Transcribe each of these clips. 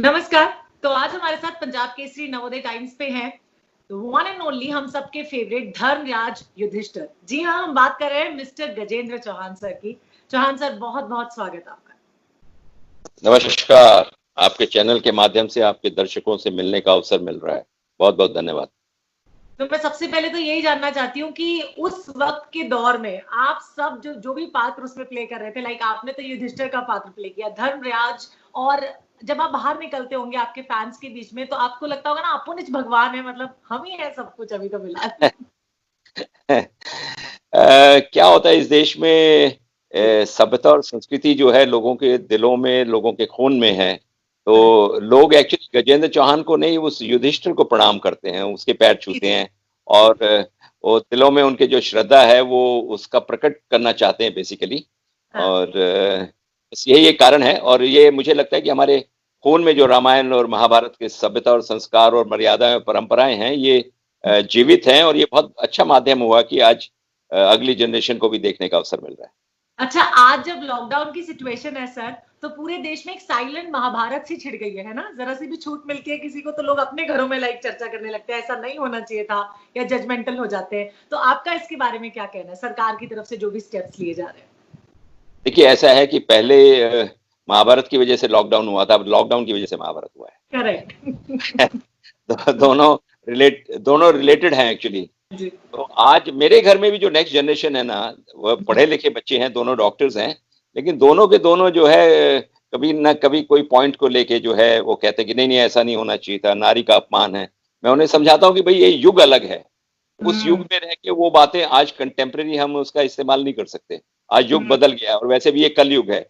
नमस्कार। तो आज हमारे साथ पंजाब केसरी नवोदय टाइम्स पे हैं तो वन एंड ओनली हम सबके फेवरेट धर्मराज युधिष्ठिर। जी हाँ, हम बात कर रहे हैं मिस्टर गजेंद्र चौहान सर की। चौहान सर, बहुत बहुत स्वागत आपका। नमस्कार। आपके चैनल के माध्यम से आपके दर्शकों से मिलने का अवसर मिल रहा है, बहुत बहुत धन्यवाद। तो मैं सबसे पहले तो यही जानना चाहती हूँ कि उस वक्त के दौर में आप सब जो भी पात्र उसमें प्ले कर रहे थे, लाइक आपने तो युधिष्ठिर का पात्र प्ले किया, धर्मराज, और जब आप बाहर निकलते होंगे आपके फैंस के बीच में तो आपको लगता होगा ना अपुनिज भगवान है, मतलब हम ही है सब कुछ अभी तो फिलहाल। क्या होता है इस देश में, सभ्यता और संस्कृति जो है लोगों के दिलों में, लोगों के खून में है। तो लोग एक्चुअली गजेंद्र चौहान को नहीं, उस युधिष्ठिर को प्रणाम करते हैं, उसके पैर छूते हैं और वो दिलों में उनके जो श्रद्धा है वो उसका प्रकट करना चाहते हैं बेसिकली। और बस यही एक कारण है। और ये मुझे लगता है कि हमारे खून में जो रामायण और महाभारत के सभ्यता और संस्कार और मर्यादाएं और परंपराएं हैं, ये जीवित हैं और ये बहुत अच्छा माध्यम हुआ कि आज अगली जनरेशन को भी देखने का अवसर मिल रहा है। अच्छा, आज जब लॉकडाउन की सिचुएशन है सर, तो पूरे देश में एक साइलेंट महाभारत सी छिड़ गई है ना? जरा सी भी छूट मिलती है किसी को तो लोग अपने घरों में लाइक चर्चा करने लगते हैं, ऐसा नहीं होना चाहिए था, या जजमेंटल हो जाते हैं। तो आपका इसके बारे में क्या कहना है, सरकार की तरफ से जो भी स्टेप्स लिए जा रहे हैं? देखिए, ऐसा है कि पहले महाभारत की वजह से लॉकडाउन हुआ था, अब लॉकडाउन की वजह से महाभारत हुआ है। करेक्ट। दोनों रिलेटेड हैं एक्चुअली। तो आज मेरे घर में भी जो नेक्स्ट जनरेशन है ना, वो पढ़े लिखे बच्चे हैं, दोनों डॉक्टर्स हैं, लेकिन दोनों के दोनों जो है कभी ना कभी कोई पॉइंट को लेके जो है वो कहते हैं कि नहीं नहीं ऐसा नहीं होना चाहिए था, नारी का अपमान है। मैं उन्हें समझाता हूँ कि भाई ये युग अलग है, उस युग में रह के वो बातें आज कंटेम्प्रेरी हम उसका इस्तेमाल नहीं कर सकते। आज युग बदल गया और वैसे भी ये कल युग है।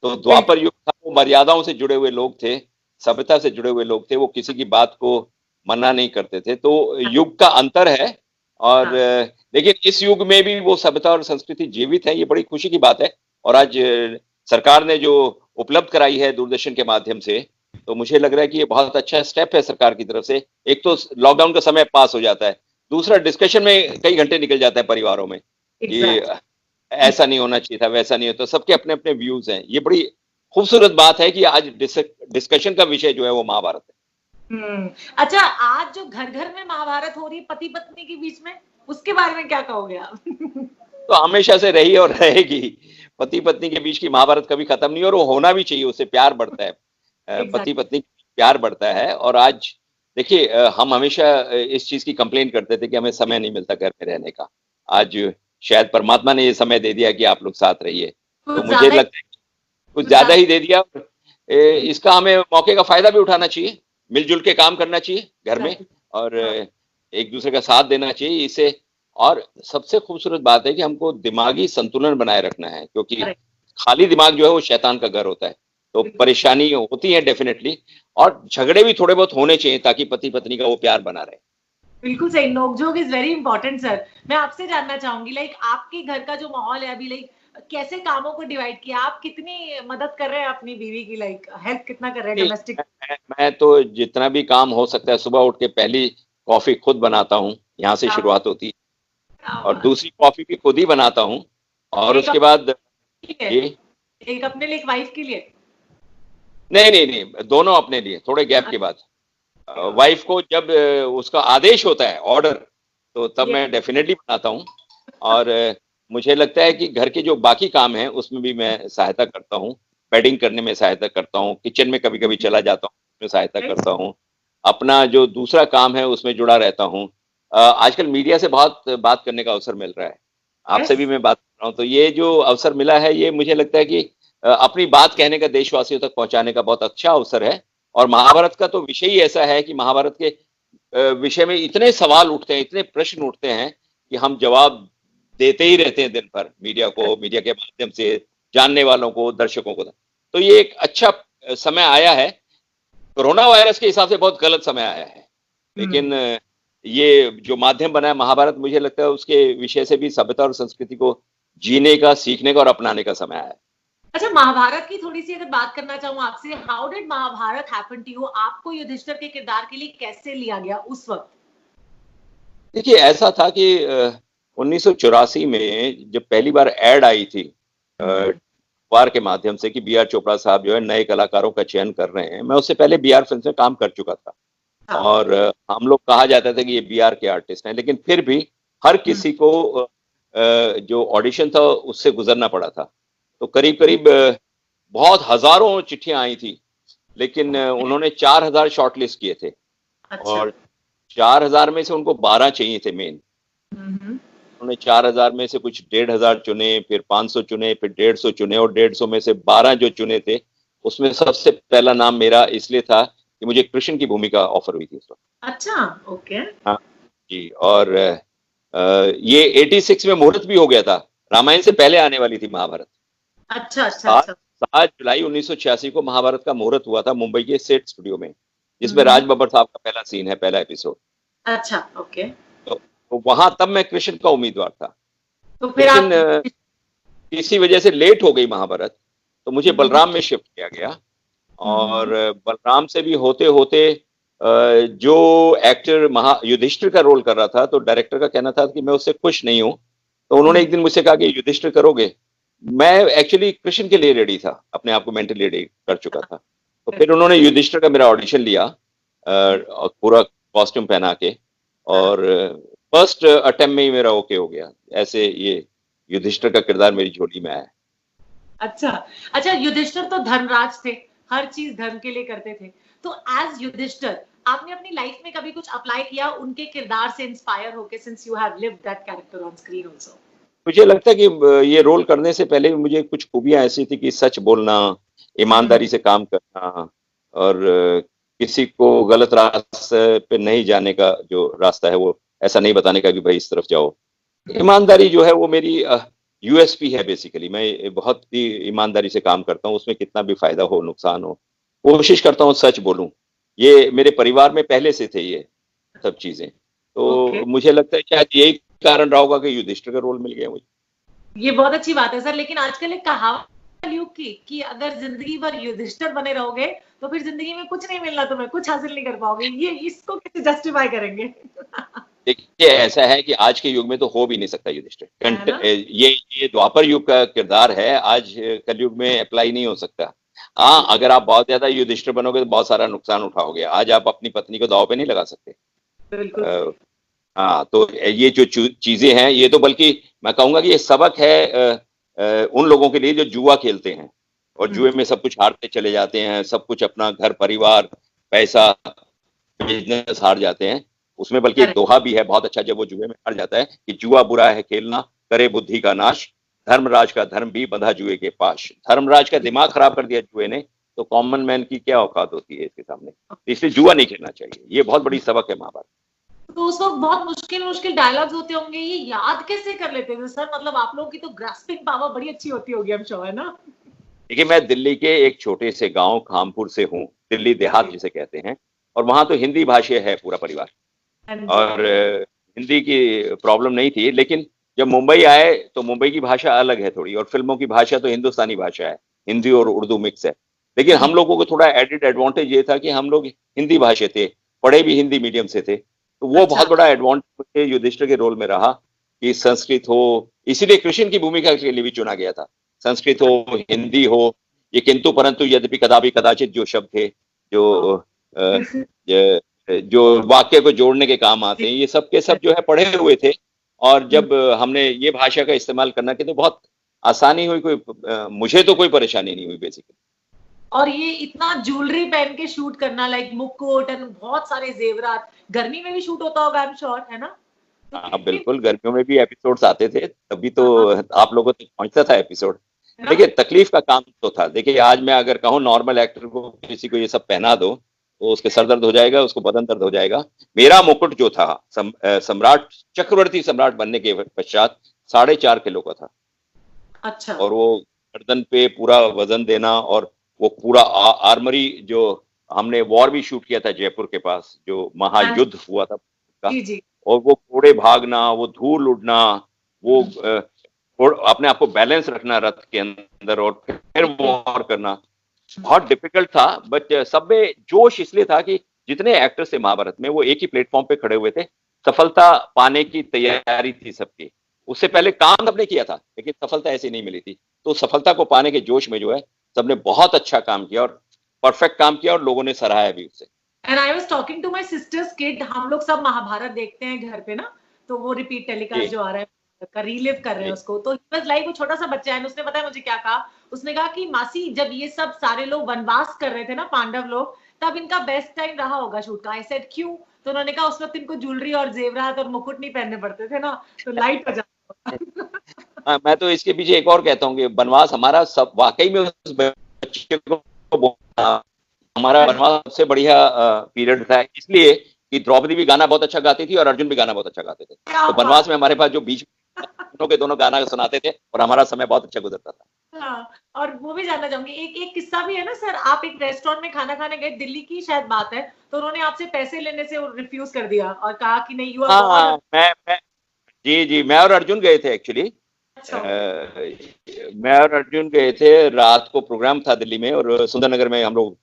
तो द्वापर युग था, वो मर्यादाओं से जुड़े हुए लोग थे, सभ्यता से जुड़े हुए लोग थे, वो किसी की बात को मना नहीं करते थे। तो युग का अंतर है। और लेकिन इस युग में भी वो सभ्यता और संस्कृति जीवित है, ये बड़ी खुशी की बात है। और आज सरकार ने जो उपलब्ध कराई है दूरदर्शन के माध्यम से, तो मुझे लग रहा है कि ये बहुत अच्छा स्टेप है सरकार की तरफ से। एक तो लॉकडाउन का समय पास हो जाता है, दूसरा डिस्कशन में कई घंटे निकल जाता है परिवारों में, ये ऐसा नहीं होना चाहिए था, वैसा नहीं होता, सबके अपने अपने व्यूज हैं। ये बड़ी खूबसूरत बात है कि आज डिस्कशन का विषय जो है वो महाभारत है। अच्छा, आज जो घर घर में महाभारत हो रही है पति पत्नी के बीच में, उसके बारे में क्या कहोगे आप? तो हमेशा से रही और रहेगी। पति पत्नी के बीच की महाभारत कभी खत्म नहीं, और वो होना भी चाहिए, उससे प्यार बढ़ता है। पति पत्नी प्यार बढ़ता है। और आज देखिए, हम हमेशा इस चीज की कंप्लेन करते थे कि हमें समय नहीं मिलता घर में रहने का। आज शायद परमात्मा ने ये समय दे दिया कि आप लोग साथ रहिए, तो मुझे लगता है कुछ ज्यादा ही दे दिया। इसका हमें मौके का फायदा भी उठाना चाहिए, मिलजुल के काम करना चाहिए घर में, और एक दूसरे का साथ देना चाहिए इसे। और सबसे खूबसूरत बात है कि हमको दिमागी संतुलन बनाए रखना है, क्योंकि खाली दिमाग जो है वो शैतान का घर होता है। तो परेशानी होती है डेफिनेटली, और झगड़े भी थोड़े बहुत होने चाहिए ताकि पति पत्नी का वो प्यार बना रहे। बिल्कुल सही, नोकझोंक इज वेरी इंपॉर्टेंट सर। मैं आपसे जानना चाहूंगी, लाइक आपके घर का जो माहौल है अभी, लाइक कैसे कामों को डिवाइड किया, आप कितनी मदद कर रहे हैं अपनी बीवी की, लाइक हेल्प कितना कर रहे हैं डोमेस्टिक? मैं तो जितना भी काम हो सकता है सुबह उठ के पहली कॉफी खुद बनाता हूँ, यहाँ से शुरुआत होती है, और दूसरी कॉफी भी खुद ही बनाता हूँ। और उसके बाद एक अपने लिए, एक वाइफ के लिए? नहीं, दोनों अपने लिए, थोड़े गैप के बाद। वाइफ को जब उसका आदेश होता है, ऑर्डर, तो तब मैं डेफिनेटली बनाता हूँ। और मुझे लगता है कि घर के जो बाकी काम हैं उसमें भी मैं सहायता करता हूँ, बेडिंग करने में सहायता करता हूँ, किचन में कभी कभी चला जाता हूँ, उसमें सहायता करता हूँ, अपना जो दूसरा काम है उसमें जुड़ा रहता हूँ। आजकल मीडिया से बहुत बात करने का अवसर मिल रहा है, आपसे भी मैं बात कर रहा हूँ, तो ये जो अवसर मिला है ये मुझे लगता है कि अपनी बात कहने का, देशवासियों तक पहुंचाने का बहुत अच्छा अवसर है। और महाभारत का तो विषय ही ऐसा है कि महाभारत के विषय में इतने सवाल उठते हैं, इतने प्रश्न उठते हैं कि हम जवाब देते ही रहते हैं दिन भर, मीडिया को, मीडिया के माध्यम से जानने वालों को, दर्शकों को। तो ये एक अच्छा समय आया है। कोरोना वायरस के हिसाब से बहुत गलत समय आया है, लेकिन ये जो माध्यम बना है महाभारत, मुझे लगता है उसके विषय से भी सभ्यता और संस्कृति को जीने का, सीखने का और अपनाने का समय आया है। अच्छा, महाभारत की थोड़ी सी अगर बात करना चाहूँ आपसे, how did Mahabharat happen to you? आपको युधिष्ठिर के किरदार के लिए कैसे लिया गया उस वक्त? देखिए, ऐसा था कि 1984 में जब पहली बार एड आई थी अखबार के माध्यम से कि बी आर चोपड़ा साहब जो है नए कलाकारों का चयन कर रहे हैं। मैं उससे पहले बी आर फिल्म में काम कर चुका था हाँ। और हम लोग कहा जाता था कि ये बी आर के आर्टिस्ट हैं, लेकिन फिर भी हर किसी को जो ऑडिशन था उससे गुजरना पड़ा था। तो करीब करीब बहुत हजारों चिट्ठियां आई थी, लेकिन उन्होंने 4000 शॉर्टलिस्ट किए थे। अच्छा। और 4000 में से उनको 12 चाहिए थे मेन। उन्होंने 4000 में से कुछ 1500 चुने, फिर 500 चुने, फिर 150 चुने, और 150 में से 12 जो चुने थे उसमें सबसे पहला नाम मेरा इसलिए था कि मुझे कृष्ण की भूमिका ऑफर हुई थी उस वक्त। अच्छा, ओके। हाँ जी। और ये 86 में मुहूर्त भी हो गया था, रामायण से पहले आने वाली थी महाभारत। अच्छा अच्छा 7 अच्छा। 7 जुलाई 1986 को महाभारत का मुहूर्त हुआ था मुंबई के सेट स्टूडियो में, जिसमें राज बब्बर साहब का पहला सीन है, पहला एपिसोड। अच्छा, ओके। तो वहां तब मैं कृष्ण का उम्मीदवार था, तो फिर लेकिन आप किसी वजह से लेट हो गई महाभारत, तो मुझे बलराम में शिफ्ट किया गया। और बलराम से भी होते होते जो एक्टर युधिष्ठिर का रोल कर रहा था, तो डायरेक्टर का कहना था कि मैं उससे खुश नहीं हूं। तो उन्होंने एक दिन मुझसे कहा कि युधिष्ठिर करोगे। मैं एक्चुअली कृष्ण के लिए रेडी था, अपने आप को मेंटली रेडी कर चुका था। तो फिर उन्होंने युधिष्ठिर का मेरा ऑडिशन लिया, पूरा कॉस्ट्यूम पहना के, और फर्स्ट अटेम्प्ट में ही मेरा ओके हो गया। ऐसे ये युधिष्ठिर का किरदार मेरी झोली में आया। अच्छा अच्छा, युधिष्ठिर तो धर्मराज थे, हर चीज धर्म के लिए करते थे। तो एज युधिष्ठिर आपने अपनी लाइफ में कभी कुछ अप्लाई किया उनके किरदार से इंस्पायर होके, since you have lived that character on screen also? मुझे लगता है कि ये रोल करने से पहले भी मुझे कुछ खूबियां ऐसी थी कि सच बोलना, ईमानदारी से काम करना, और किसी को गलत रास्ते पे नहीं जाने का जो रास्ता है वो ऐसा नहीं बताने का कि भाई इस तरफ जाओ। ईमानदारी जो है वो मेरी यूएसपी है बेसिकली। मैं बहुत ही ईमानदारी से काम करता हूँ, उसमें कितना भी फायदा हो नुकसान हो कोशिश करता हूँ सच बोलूं। ये मेरे परिवार में पहले से थे ये सब चीजें। ओके। तो मुझे लगता है शायद यही कारण रहा होगा कि युधिष्ठिर का रोल मिल गया मुझे। ये बहुत अच्छी बात है सर, लेकिन आजकल एक कहावत कलयुग की कि अगर जिंदगी भर युधिष्ठिर बने रहोगे तो फिर जिंदगी में कुछ नहीं मिलना, तुम्हें कुछ हासिल नहीं कर पाओगे। ये इसको कैसे जस्टिफाई करेंगे? देखिए ऐसा है कि आज के युग में तो हो भी नहीं सकता युधिष्ठिर। है ना? ये द्वापर युग का किरदार है, आज कलयुग में अप्लाई नहीं हो सकता। हाँ, अगर आप बहुत ज्यादा युधिष्ठिर बनोगे तो बहुत सारा नुकसान उठाओगे। आज आप अपनी पत्नी को दांव पे नहीं लगा सकते। बिल्कुल सही। हाँ, तो ये जो चीजें हैं, ये तो बल्कि मैं कहूंगा कि ये सबक है उन लोगों के लिए जो जुआ खेलते हैं और जुए में सब कुछ हारते चले जाते हैं, सब कुछ अपना घर परिवार पैसा बिजनेस हार जाते हैं। उसमें बल्कि एक दोहा भी है बहुत अच्छा, जब वो जुए में हार जाता है कि जुआ बुरा है खेलना, करे बुद्धि का नाश, धर्मराज का धर्म भी बंधा जुए के पास। धर्मराज का दिमाग खराब कर दिया जुए ने, तो कॉमन मैन की क्या औकात होती है इसके सामने। इसलिए जुआ नहीं खेलना चाहिए। ये बहुत बड़ी सबक है महाभारत। तो उस वक्त बहुत मुश्किल मुश्किल डायलॉग्स होते होंगे, ये याद कैसे कर लेते थे सर? मतलब आप लोगों की तो ग्रास्पिंग पावर बड़ी अच्छी होती होगी, हम श्योर, है ना? देखिए मैं दिल्ली के एक छोटे से गांव खामपुर से हूँ, दिल्ली देहात जिसे कहते हैं, और वहां तो हिंदी भाषी है पूरा परिवार, और हिंदी की प्रॉब्लम नहीं थी। लेकिन जब मुंबई आए तो मुंबई की भाषा अलग है थोड़ी, और फिल्मों की भाषा तो हिंदुस्तानी भाषा है, हिंदी और उर्दू मिक्स है। लेकिन हम लोगों को थोड़ा एडिड एडवांटेज ये था कि हम लोग हिंदी भाषी थे, पढ़े भी हिंदी मीडियम से थे, तो वो बहुत बड़ा एडवांटेज युधिष्ठिर के रोल में रहा कि संस्कृत हो। इसीलिए कृष्ण की भूमिका के लिए भी चुना गया था। संस्कृत हो, हिंदी हो, ये किंतु परंतु यद्यपि कदापि कदाचित जो शब्द थे जो जो वाक्य को जोड़ने के काम आते हैं, ये सब के सब जो है पढ़े हुए थे। और जब हमने ये भाषा का इस्तेमाल करना कि तो बहुत आसानी हुई, मुझे तो कोई परेशानी नहीं हुई बेसिकली। और ये इतना ज्वेलरी पहन के शूट करना, लाइक मुकुट एंड बहुत सारे जेवरात, गर्मी में भी शूट होता होगा, आई एम श्योर, है ना? हाँ बिल्कुल, गर्मियों में भी एपिसोड्स आते थे, तभी तो आप लोगों तक पहुंचता था एपिसोड। देखिए तकलीफ का काम तो था। देखिए आज मैं अगर कहूँ नॉर्मल एक्टर को किसी को ये सब पहना दो तो उसके सर दर्द हो जाएगा, उसको बदन दर्द हो जाएगा। मेरा मुकुट जो था सम्राट, चक्रवर्ती सम्राट बनने के पश्चात 4.5 किलो का था। अच्छा। और वो गर्दन पे पूरा वजन देना, और वो पूरा आर्मरी जो हमने वॉर भी शूट किया था जयपुर के पास, जो महायुद्ध हुआ था का, जी जी। और वो घोड़े भागना, वो धूल उड़ना, वो अपने आप को बैलेंस रखना रथ के अंदर, और फिर वॉर करना बहुत डिफिकल्ट था। बट सब में जोश इसलिए था कि जितने एक्टर्स थे महाभारत में वो एक ही प्लेटफॉर्म पे खड़े हुए थे, सफलता पाने की तैयारी थी सबकी। उससे पहले काम सबने किया था लेकिन सफलता ऐसी नहीं मिली थी। तो सफलता को पाने के जोश में जो है सबने बहुत अच्छा काम किया और परफेक्ट काम किया और लोगों ने सराहा भी उसे। And I was talking to my sister's kid, हम लोग सब महाभारत देखते हैं घर पे ना, तो वो रिपीट जी टेलीकास्ट जो आ रहा है का रीलिव कर रहे हैं जी उसको, तो ही वाज लाइक, वो छोटा सा बच्चा है, उसने पता है मुझे क्या कहा, उसने कहा कि मासी जब ये सब सारे लोग वनवास कर रहे थे ना पांडव लोग, तब इनका बेस्ट टाइम रहा होगा शूट का। आई सेड क्यों? तो उन्होंने कहा उस वक्त इनको ज्वेलरी और जेवरात और मुकुट नहीं पहनने पड़ते थे ना, तो लाइट हो जाता। हाँ, मैं तो इसके पीछे एक और कहता हूँ कि वनवास हमारा सब वाकई में उस बच्चे को हमारा वनवास सबसे बढ़िया पीरियड था, इसलिए कि द्रौपदी भी गाना बहुत अच्छा गाती थी और अर्जुन भी गाना बहुत अच्छा गाते थे। क्या तो वनवास में हमारे पास जो बीच दोनों के दोनों गाना सुनाते थे और हमारा समय बहुत अच्छा गुजरता था। हाँ, और वो भी जानना चाहूंगी, एक एक किस्सा भी है ना सर, आप एक रेस्टोरेंट में खाना खाने गए, दिल्ली की शायद बात है, तो उन्होंने आपसे पैसे लेने से रिफ्यूज कर दिया और कहा कि नहीं, यू आर हाँ, बहुत मैं जी जी मैं और अर्जुन गए थे एक्चुअली। अच्छा। मैं और अर्जुन गए थे, रात को प्रोग्राम था दिल्ली में और सुंदर नगर में हम लोग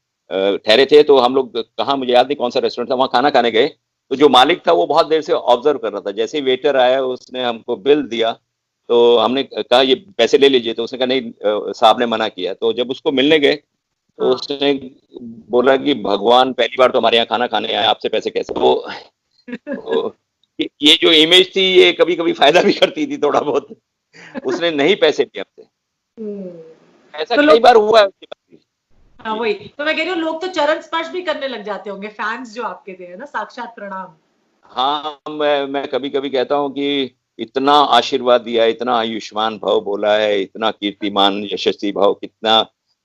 ठहरे थे। तो हम लोग कहाँ, मुझे याद नहीं कौन सा रेस्टोरेंट था, वहाँ खाना खाने गए। तो जो मालिक था वो बहुत देर से ऑब्जर्व कर रहा था। जैसे ही वेटर आया उसने हमको बिल दिया, तो हमने कहा ये पैसे ले लीजिए, तो उसने कहा नहीं, साहब ने मना किया। तो जब उसको मिलने गए तो हाँ। उसने बोला कि भगवान, पहली बार तो हमारे यहाँ खाना खाने आया, आपसे पैसे कैसे? वो ये जो इमेज थी ये कभी कभी फायदा भी करती थी थोड़ा बहुत। उसने नहीं पैसे दिए हमसे। हम्म। ऐसा तो कई लोग, बार हुआ है उसके बाद भी। हाँ जी। वही तो मैं कह रही हूँ, लोग तो चरण स्पर्श भी करने लग जाते होंगे, फैंस जो आपके थे, है ना, साक्षात प्रणाम। हाँ, मैं कभी कभी कहता हूँ कि इतना आशीर्वाद दिया, इतना आयुष्मान भव बोला है, इतना कीर्तिमान यशस्वी भव, कितना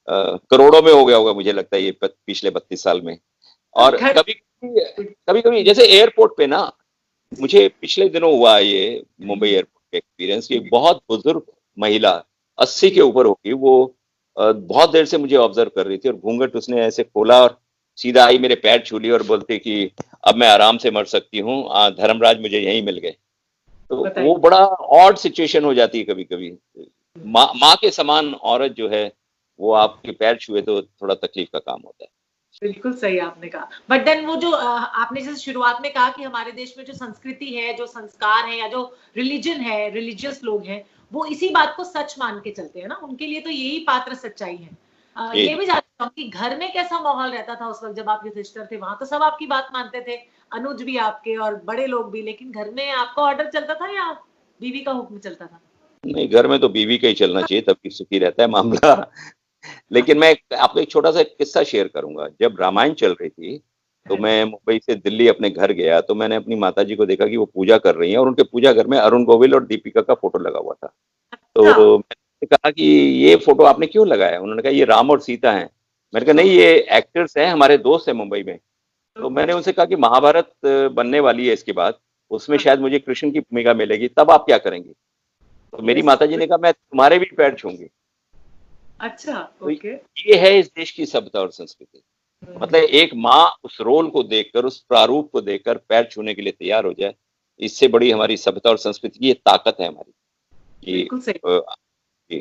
करोड़ों में हो गया होगा मुझे लगता है ये पिछले 32 साल में। तो और घर, कभी कभी जैसे एयरपोर्ट पे ना, मुझे पिछले दिनों हुआ ये मुंबई एयरपोर्ट का एक्सपीरियंस कि एक बहुत बुजुर्ग महिला 80 के ऊपर होगी, वो बहुत देर से मुझे ऑब्जर्व कर रही थी और घूंघट उसने ऐसे खोला और सीधा आई, मेरे पैर छू लिए और बोलते कि अब मैं आराम से मर सकती हूँ, धर्मराज मुझे यहीं मिल गए। तो वो बताइए। बड़ा ऑड सिचुएशन हो जाती है कभी कभी। माँ के समान औरत जो है वो आपके पैर छुए तो थोड़ा तकलीफ का काम होता है। बिल्कुल सही आपने कहा, बट देन वो जो आपने जैसे शुरुआत में कहा कि हमारे देश में जो संस्कृति है, जो संस्कार है, या जो रिलीजन है, रिलीजियस लोग हैं, वो इसी बात को सच मान के चलते हैं ना, उनके लिए तो यही पात्र सच्चाई है। जी ये जी। भी जानता हूँ कि घर में कैसा माहौल रहता था उस वक्त जब आप युधिष्ठिर थे, वहां तो सब आपकी बात मानते थे, अनुज भी आपके और बड़े लोग भी, लेकिन घर में आपका ऑर्डर चलता था या बीवी का हुक्म चलता था? नहीं, घर में तो बीवी का ही चलना चाहिए, तब सुखी रहता है मामला। लेकिन मैं आपको एक छोटा सा किस्सा शेयर करूंगा। जब रामायण चल रही थी तो हाँ मैं जी। मुंबई से दिल्ली अपने घर गया, तो मैंने अपनी माताजी को देखा कि वो पूजा कर रही हैं और उनके पूजा घर में अरुण गोविल और दीपिका का फोटो लगा हुआ था। अच्छा। तो मैंने कहा कि ये फोटो आपने क्यों लगाया? उन्होंने कहा ये राम और सीता हैं। मैंने कहा नहीं, ये एक्टर्स हैं, हमारे दोस्त हैं मुंबई में। तो मैंने उनसे कहा कि महाभारत बनने वाली है इसके बाद, उसमें शायद मुझे कृष्ण की भूमिका मिलेगी, तब आप क्या करेंगी? तो मेरी यस। माताजी ने कहा मैं तुम्हारे भी पैर छूंगी। अच्छा। तो ओके। ये है इस देश की सभ्यता और संस्कृति। मतलब एक माँ उस रोल को देखकर, उस प्रारूप को देखकर पैर छूने के लिए तैयार हो जाए, इससे बड़ी हमारी सभ्यता और संस्कृति की ये ताकत है हमारी कि बिल्कुल सही। अ, जी।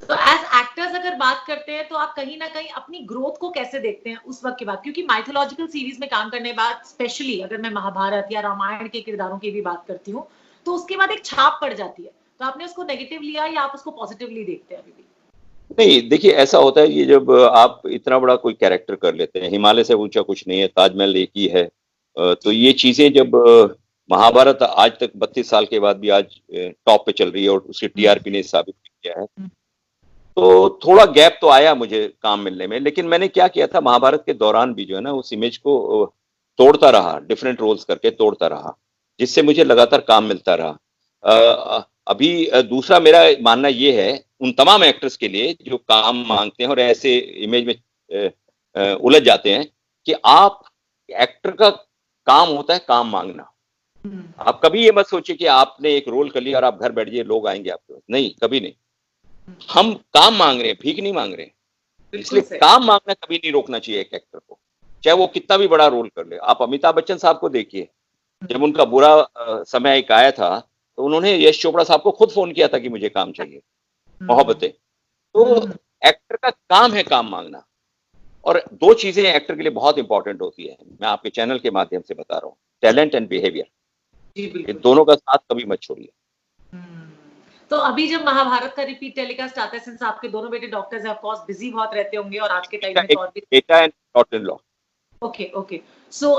तो एज एक्टर्स अगर बात करते हैं, तो आप कहीं ना कहीं अपनी ग्रोथ को कैसे देखते हैं उस वक्त के बाद, क्योंकि माइथोलॉजिकल सीरीज में काम करने के बाद, स्पेशली अगर मैं महाभारत या रामायण के किरदारों की भी बात करती हूँ, तो उसके बाद एक छाप पड़ जाती है, तो आपने उसको नेगेटिव लिया या आप उसको पॉजिटिवली देखते हैं अभी भी? नहीं, देखिए ऐसा होता है कि जब आप इतना बड़ा कोई कैरेक्टर कर लेते हैं, हिमालय से ऊंचा कुछ नहीं है, ताजमहल एक ही है। तो जी। ये चीजें जब महाभारत आज तक 32 साल के बाद भी आज टॉप पे चल रही है और उसकी हम्म, टीआरपी ने साबित किया है, हम्म, तो थोड़ा गैप तो आया मुझे काम मिलने में। लेकिन मैंने क्या किया था, महाभारत के दौरान भी जो है ना, उस इमेज को तोड़ता रहा, डिफरेंट रोल्स करके तोड़ता रहा, जिससे मुझे लगातार काम मिलता रहा। अभी दूसरा मेरा मानना ये है उन तमाम एक्टर्स के लिए जो काम मांगते हैं और ऐसे इमेज में उलझ जाते हैं, कि आप एक्टर का काम होता है काम मांगना। हम्म, आप कभी ये मत सोचिए कि आपने एक रोल कर लिया और आप घर बैठ जाइए, लोग आएंगे आपके पास, नहीं, कभी नहीं। हम्म, हम काम मांग रहे हैं, भीख नहीं मांग रहे हैं। बिल्कुल इसलिए सही। काम मांगना कभी नहीं रोकना चाहिए एक एक्टर को, चाहे वो कितना भी बड़ा रोल कर ले। आप अमिताभ बच्चन साहब को देखिए, जब उनका बुरा समय एक आया था, तो उन्होंने यश चोपड़ा साहब को खुद फोन किया था कि मुझे काम चाहिए, हम्म, मोहब्बतें। तो एक्टर का काम है काम मांगना। और दो चीजें एक्टर के लिए बहुत इंपॉर्टेंट होती है, मैं आपके चैनल के माध्यम से बता रहा हूँ, टैलेंट एंड बिहेवियर। जी ये बिल्कुल। दोनों का साथ कभी मत छोड़िए। हम्म, तो अभी जब महाभारत का रिपीट टेलीकास्ट आता है, सिंस आपके दोनों बेटे डॉक्टर्स हैं, ऑफ कोर्स बिजी बहुत रहते होंगे और आज के टाइम में तो और भी। बेटा and daughter in law. Okay okay. So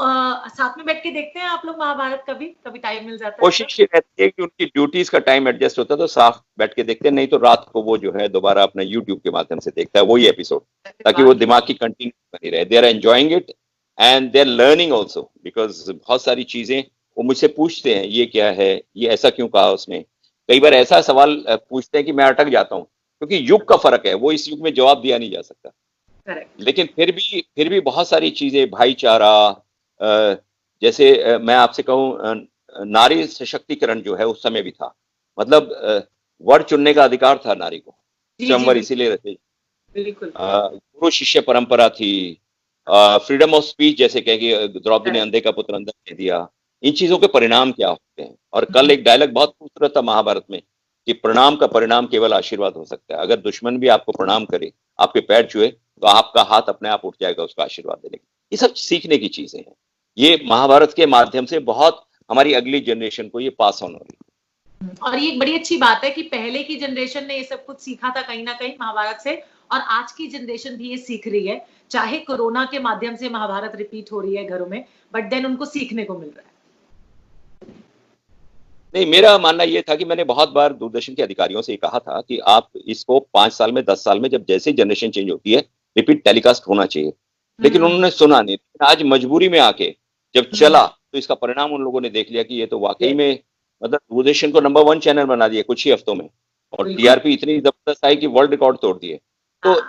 साथ में बैठ के देखते हैं आप लोग महाभारत? कभी कभी टाइम मिल जाता है? कोशिश ये रहती है कि उनकी ड्यूटीज का टाइम एडजस्ट होता है तो साफ बैठ के देखते हैं, नहीं तो रात को वो जो है दोबारा अपना यूट्यूब के माध्यम से देखता है वही एपिसोड, ताकि वो दिमाग की कंटिन्यू बनी रहे। They are enjoying it and they are learning also, because बहुत सारी चीजें वो मुझसे पूछते हैं, ये क्या है, ये ऐसा क्यों कहा उसने। कई बार ऐसा सवाल पूछते हैं कि मैं अटक जाता हूँ, क्योंकि युग का फर्क है, वो इस युग में जवाब दिया नहीं जा सकता। करेक्ट। लेकिन फिर भी बहुत सारी चीजें, भाईचारा, जैसे मैं आपसे कहूँ, नारी सशक्तिकरण जो है उस समय भी था। मतलब वर चुनने का अधिकार था नारी को, स्वयंवर इसीलिए रहते, बिल्कुल। गुरु शिष्य परंपरा थी, फ्रीडम ऑफ स्पीच, जैसे कह कि द्रौपदी ने अंधे का पुत्र अंधा कह दिया। इन चीजों के परिणाम क्या होते हैं? और कल एक डायलॉग बहुत खूबसूरत था महाभारत में कि प्रणाम का परिणाम केवल आशीर्वाद हो सकता है। अगर दुश्मन भी आपको प्रणाम करे, आपके पैर छुए, तो आपका हाथ अपने आप उठ जाएगा उसका आशीर्वाद देने के। ये सब सीखने की चीजें हैं। ये महाभारत के माध्यम से बहुत हमारी अगली जनरेशन को ये पास ऑन हो रही है। और ये एक बड़ी अच्छी बात है कि पहले की जनरेशन ने ये सब कुछ सीखा था कहीं ना कहीं महाभारत से, और आज की जनरेशन भी ये सीख रही है। चाहे कोरोना के माध्यम से महाभारत रिपीट हो रही है घरों में, बट देन उनको सीखने को मिल रहा है। नहीं, मेरा मानना ये था कि मैंने बहुत बार दूरदर्शन के अधिकारियों से ये कहा था कि आप इसको 5 साल में, 10 साल में, जब जैसे जनरेशन चेंज होती है, रिपीट टेलीकास्ट होना चाहिए। लेकिन उन्होंने सुना नहीं। आज मजबूरी में आके जब चला तो इसका परिणाम उन लोगों ने देख लिया कि ये तो वाकई में, मतलब दूरदर्शन को नंबर 1 चैनल बना दिया कुछ ही हफ्तों में, और टीआरपी इतनी जबरदस्त आई कि वर्ल्ड रिकॉर्ड तोड़ दिए। तो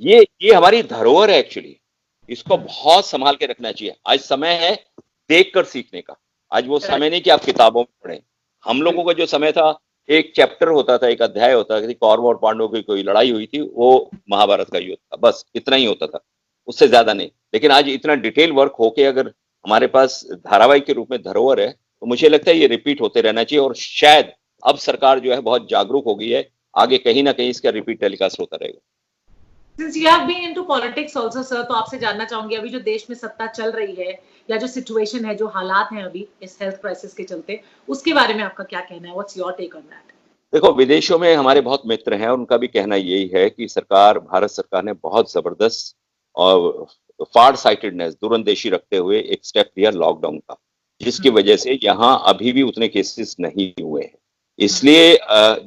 ये हमारी धरोहर है एक्चुअली, इसको बहुत संभाल के रखना चाहिए। आज समय है देखकर सीखने का। आज वो समय नहीं कि आप किताबों में पढ़ें। हम लोगों का जो समय था, एक चैप्टर होता था, एक अध्याय होता था, कौरव और पांडवों की कोई लड़ाई हुई थी, वो महाभारत का युद्ध था, बस इतना ही होता था, उससे ज्यादा नहीं। लेकिन आज इतना डिटेल वर्क होके अगर हमारे पास धारावाहिक के रूप में धरोहर है, तो मुझे लगता है ये रिपीट होते रहना चाहिए। और शायद अब सरकार जो है बहुत जागरूक हो गई है, आगे कहीं ना कहीं इसका रिपीट टेलीकास्ट होता रहेगा। Since you have been into politics also, sir, तो आपसे जानना चाहूंगी, अभी जो देश में सत्ता चल रही है, या जो सिचुएशन है, जो हालात हैं अभी इस हेल्थ क्राइसिस के चलते, उसके बारे में आपका क्या कहना है? What's your take on that? देखो, विदेशों में हमारे बहुत मित्र हैं, उनका भी कहना यही है कि भारत सरकार ने बहुत जबरदस्त और फार साइटेडनेस, दूरंदेशी रखते हुए एक स्टेप लिया लॉकडाउन का, जिसकी वजह से यहाँ अभी भी उतने केसेस नहीं हुए हैं। इसलिए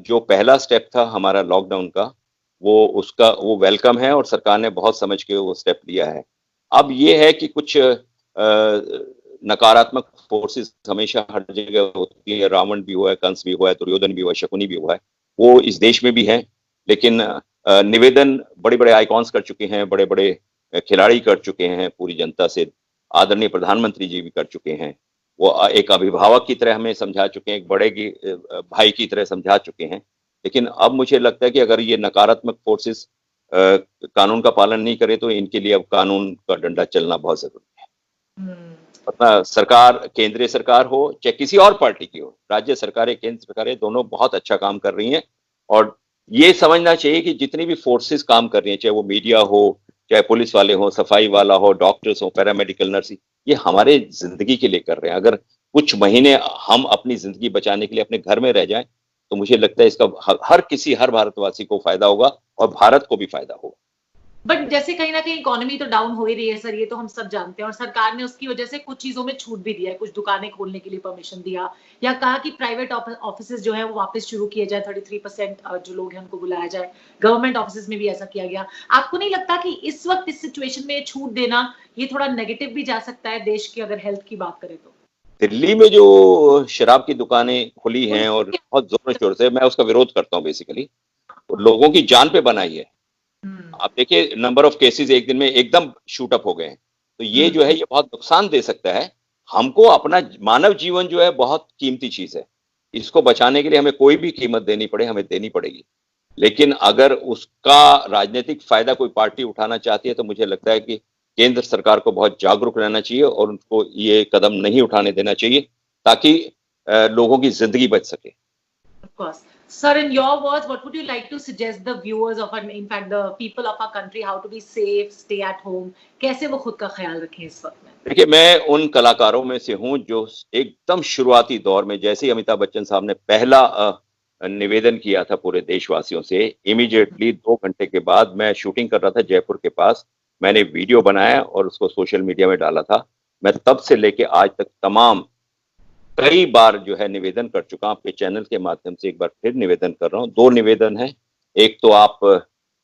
जो पहला स्टेप था हमारा लॉकडाउन का, वो वेलकम है और सरकार ने बहुत समझ के वो स्टेप लिया है। अब ये है कि कुछ नकारात्मक फोर्सेस हमेशा हर जगह होती है। रावण भी हुआ है, कंस भी हुआ है, दुर्योधन भी हुआ है, शकुनी भी हुआ है, वो इस देश में भी है। लेकिन निवेदन बड़े बड़े आइकॉन्स कर चुके हैं, बड़े बड़े खिलाड़ी कर चुके हैं पूरी जनता से, आदरणीय प्रधानमंत्री जी भी कर चुके हैं। वो एक अभिभावक की तरह हमें समझा चुके हैं, एक बड़े की भाई की तरह समझा चुके हैं। लेकिन अब मुझे लगता है कि अगर ये नकारात्मक फोर्सेस कानून का पालन नहीं करे, तो इनके लिए अब कानून का डंडा चलना बहुत जरूरी है। अपना सरकार, केंद्रीय सरकार हो चाहे किसी और पार्टी की हो, राज्य सरकारें, केंद्र सरकारें, दोनों बहुत अच्छा काम कर रही हैं। और ये समझना चाहिए कि जितनी भी फोर्सेस काम कर रही हैं, चाहे वो मीडिया हो, चाहे पुलिस वाले हो, सफाई वाला हो, डॉक्टर्स हो, पैरामेडिकल नर्स, ये हमारे जिंदगी के लिए कर रहे हैं। अगर कुछ महीने हम अपनी जिंदगी बचाने के लिए अपने घर में रह जाएं, तो मुझे लगता है इसका हर भारतवासी को फायदा होगा और भारत को भी फायदा होगा। बट जैसे कहीं ना कहीं इकोनॉमी तो डाउन हो ही रही है सर, ये तो हम सब जानते हैं, और सरकार ने उसकी वजह से कुछ चीजों में छूट भी दिया है, कुछ दुकानें खोलने के लिए परमिशन दिया, या कहा कि प्राइवेट ऑफिसेज जो है वो वापस शुरू किए जाए, 33% जो लोग हैं उनको बुलाया जाए। गवर्नमेंट ऑफिसेज में भी ऐसा किया गया। आपको नहीं लगता कि इस वक्त इस सिचुएशन में छूट देना ये थोड़ा नेगेटिव भी जा सकता है देश की, अगर हेल्थ की बात करें तो? दिल्ली में जो शराब की दुकानें खुली हैं और बहुत जोर शोर से, मैं उसका विरोध करता हूँ बेसिकली, लोगों की जान पे बनाई है। आप देखिए, नंबर ऑफ केसेस एक दिन में एकदम शूट अप हो गए हैं। तो ये जो है, ये बहुत नुकसान दे सकता है हमको। अपना मानव जीवन जो है बहुत कीमती चीज है, इसको बचाने के लिए हमें कोई भी कीमत देनी पड़े, हमें देनी पड़ेगी। लेकिन अगर उसका राजनीतिक फायदा कोई पार्टी उठाना चाहती है, तो मुझे लगता है कि केंद्र सरकार को बहुत जागरूक रहना चाहिए और उनको ये कदम नहीं उठाने देना चाहिए, ताकि लोगों की जिंदगी बच सके। Of course. Sir, in your words, what would you like to suggest the viewers of, in fact, the people of our country, how to be safe, stay at home? कैसे वो खुद का ख्याल रखें इस वक्त में? देखिए, मैं उन कलाकारों में से हूं जो एकदम शुरुआती दौर में, जैसे ही अमिताभ बच्चन साहब ने पहला निवेदन किया था पूरे देशवासियों से। इमीडिएटली 2 घंटे के बाद मैं शूटिंग कर रहा था जयपुर के पास, मैंने वीडियो बनाया और उसको सोशल मीडिया में डाला था। मैं तब से लेके आज तक तमाम कई बार जो है निवेदन कर चुका हूं, आपके चैनल के माध्यम से एक बार फिर निवेदन कर रहा हूं। 2 निवेदन है, एक तो आप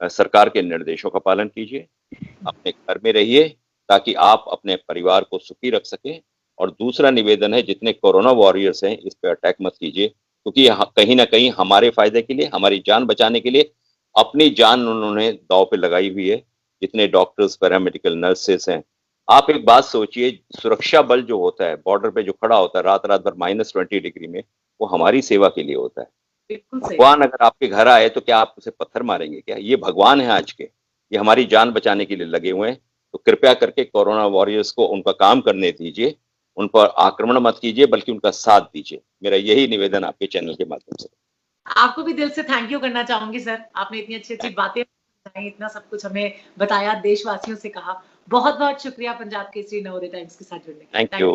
सरकार के निर्देशों का पालन कीजिए, अपने घर में रहिए ताकि आप अपने परिवार को सुखी रख सकें, और दूसरा निवेदन है जितने कोरोना वॉरियर्स हैं इस पे अटैक मत कीजिए, क्योंकि कहीं ना कहीं हमारे फायदे के लिए, हमारी जान बचाने के लिए अपनी जान उन्होंने दांव पे लगाई हुई है। जितने डॉक्टर्स, पैरामेडिकल, नर्सेस हैं, आप एक बात सोचिए, सुरक्षा बल जो होता है बॉर्डर पे जो खड़ा होता है रात रात भर -20 डिग्री में, वो हमारी सेवा के लिए होता है। बिल्कुल सही। भगवान अगर आपके घर आए तो क्या आप उसे पत्थर मारेंगे क्या? ये भगवान है आज के, ये हमारी जान बचाने के लिए लगे हुए हैं। तो कृपया करके कोरोना वॉरियर्स को उनका काम करने दीजिए, उन पर आक्रमण मत कीजिए, बल्कि उनका साथ दीजिए। मेरा यही निवेदन आपके चैनल के माध्यम से। आपको भी दिल से थैंक यू करना चाहूंगी सर, आपने इतनी अच्छी अच्छी बातें बताई, इतना सब कुछ हमें बताया, देशवासियों से कहा। बहुत बहुत शुक्रिया पंजाब केसरी नवोदय टाइम्स के साथ जुड़ने का। Thank you.